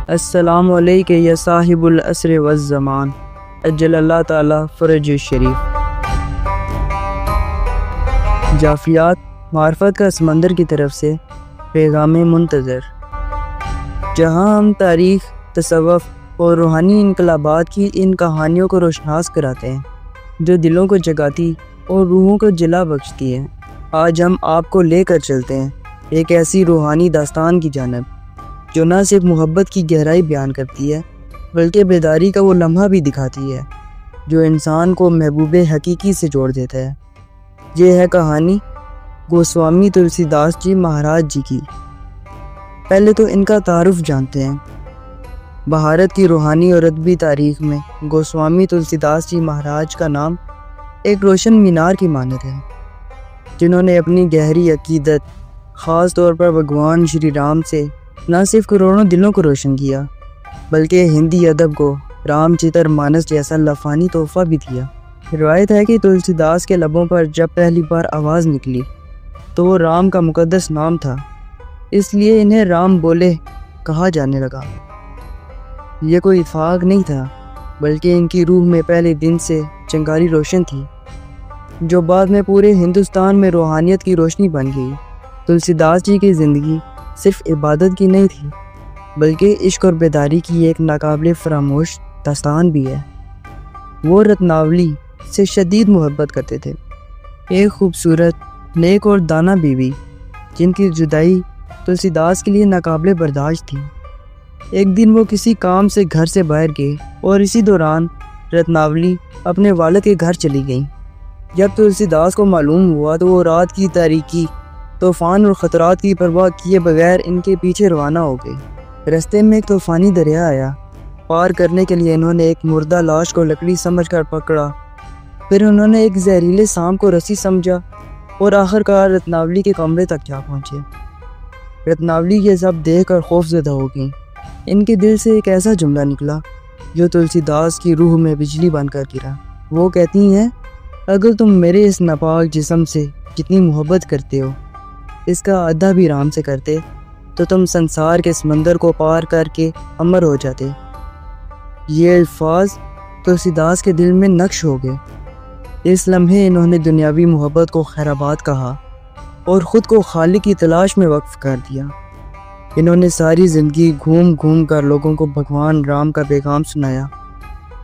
السلام علیکم یا صاحب العصر والزمان، اجل اللہ تعالی فرج شریف۔ جافیات معرفت کا سمندر کی طرف سے پیغام منتظر، جہاں ہم تاریخ، تصوف اور روحانی انقلابات کی ان کہانیوں کو روشناس کراتے ہیں جو دلوں کو جگاتی اور روحوں کو جلا بخشتی ہیں۔ آج ہم آپ کو لے کر چلتے ہیں ایک ایسی روحانی داستان کی جانب جو نہ صرف محبت کی گہرائی بیان کرتی ہے بلکہ بیداری کا وہ لمحہ بھی دکھاتی ہے جو انسان کو محبوب حقیقی سے جوڑ دیتا ہے۔ یہ ہے کہانی گوسوامی تلسی داس جی مہاراج جی کی۔ پہلے تو ان کا تعارف جانتے ہیں۔ بھارت کی روحانی اور ادبی تاریخ میں گوسوامی تلسی داس جی مہاراج کا نام ایک روشن مینار کی مانند ہے، جنہوں نے اپنی گہری عقیدت خاص طور پر بھگوان شری رام سے نہ صرف کروڑوں دلوں کو روشن کیا بلکہ ہندی ادب کو رام چتر مانس جیسا لفانی تحفہ بھی دیا۔ روایت ہے کہ تلسی داس کے لبوں پر جب پہلی بار آواز نکلی تو وہ رام کا مقدس نام تھا، اس لیے انہیں رام بولے کہا جانے لگا۔ یہ کوئی اتفاق نہیں تھا بلکہ ان کی روح میں پہلے دن سے چنگاری روشن تھی جو بعد میں پورے ہندوستان میں روحانیت کی روشنی بن گئی۔ تلسی داس جی کی زندگی صرف عبادت کی نہیں تھی بلکہ عشق اور بیداری کی ایک ناقابل فراموش داستان بھی ہے۔ وہ رتناولی سے شدید محبت کرتے تھے، ایک خوبصورت، نیک اور دانہ بیوی جن کی جدائی تلسی داس کے لیے ناقابل برداشت تھی۔ ایک دن وہ کسی کام سے گھر سے باہر گئے اور اسی دوران رتناولی اپنے والد کے گھر چلی گئیں۔ جب تلسی داس کو معلوم ہوا تو وہ رات کی تاریکی، طوفان اور خطرات کی پرواہ کیے بغیر ان کے پیچھے روانہ ہو گئے۔ رستے میں ایک طوفانی دریا آیا، پار کرنے کے لیے انہوں نے ایک مردہ لاش کو لکڑی سمجھ کر پکڑا، پھر انہوں نے ایک زہریلے سانپ کو رسی سمجھا اور آخر کار رتناولی کے کمرے تک جا پہنچے۔ رتناولی یہ سب دیکھ کر خوف زدہ ہو گئیں۔ ان کے دل سے ایک ایسا جملہ نکلا جو تلسی داس کی روح میں بجلی بن کر گرا۔ وہ کہتی ہیں، اگر تم میرے اس ناپاک جسم سے جتنی محبت کرتے ہو اس کا آدھا بھی رام سے کرتے تو تم سنسار کے سمندر کو پار کر کے امر ہو جاتے۔ یہ الفاظ تلسی داس کے دل میں نقش ہو گئے۔ اس لمحے انہوں نے دنیاوی محبت کو خیرآباد کہا اور خود کو خالق کی تلاش میں وقف کر دیا۔ انہوں نے ساری زندگی گھوم گھوم کر لوگوں کو بھگوان رام کا پیغام سنایا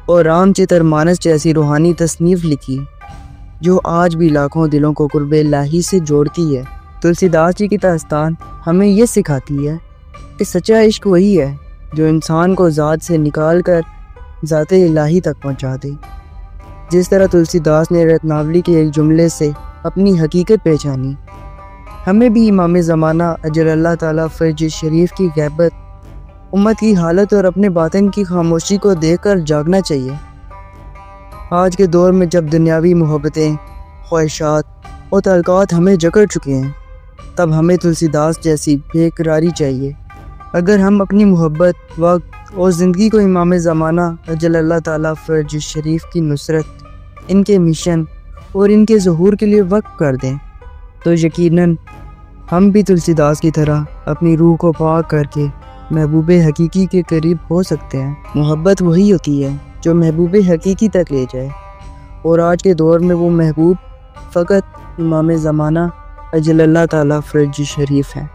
اور رام چتر مانس جیسی روحانی تصنیف لکھی جو آج بھی لاکھوں دلوں کو قرب الہی سے جوڑتی ہے۔ تلسی داس جی کی داستان ہمیں یہ سکھاتی ہے کہ سچا عشق وہی ہے جو انسان کو ذات سے نکال کر ذات الہی تک پہنچا دے۔ جس طرح تلسی داس نے رتناولی کے ایک جملے سے اپنی حقیقت پہچانی، ہمیں بھی امام زمانہ اجل اللہ تعالی فرج شریف کی غیبت، امت کی حالت اور اپنے باطن کی خاموشی کو دیکھ کر جاگنا چاہیے۔ آج کے دور میں جب دنیاوی محبتیں، خواہشات اور تعلقات ہمیں جکڑ چکے ہیں تب ہمیں تلسی داس جیسی بے قراری چاہیے۔ اگر ہم اپنی محبت، وقت اور زندگی کو امام زمانہ اجل اللہ تعالی فرج شریف کی نصرت، ان کے مشن اور ان کے ظہور کے لیے وقف کر دیں تو یقیناً ہم بھی تلسی داس کی طرح اپنی روح کو پاک کر کے محبوب حقیقی کے قریب ہو سکتے ہیں۔ محبت وہی ہوتی ہے جو محبوب حقیقی تک لے جائے، اور آج کے دور میں وہ محبوب فقط امام زمانہ اجل اللہ تعالی فرج شریف ہیں۔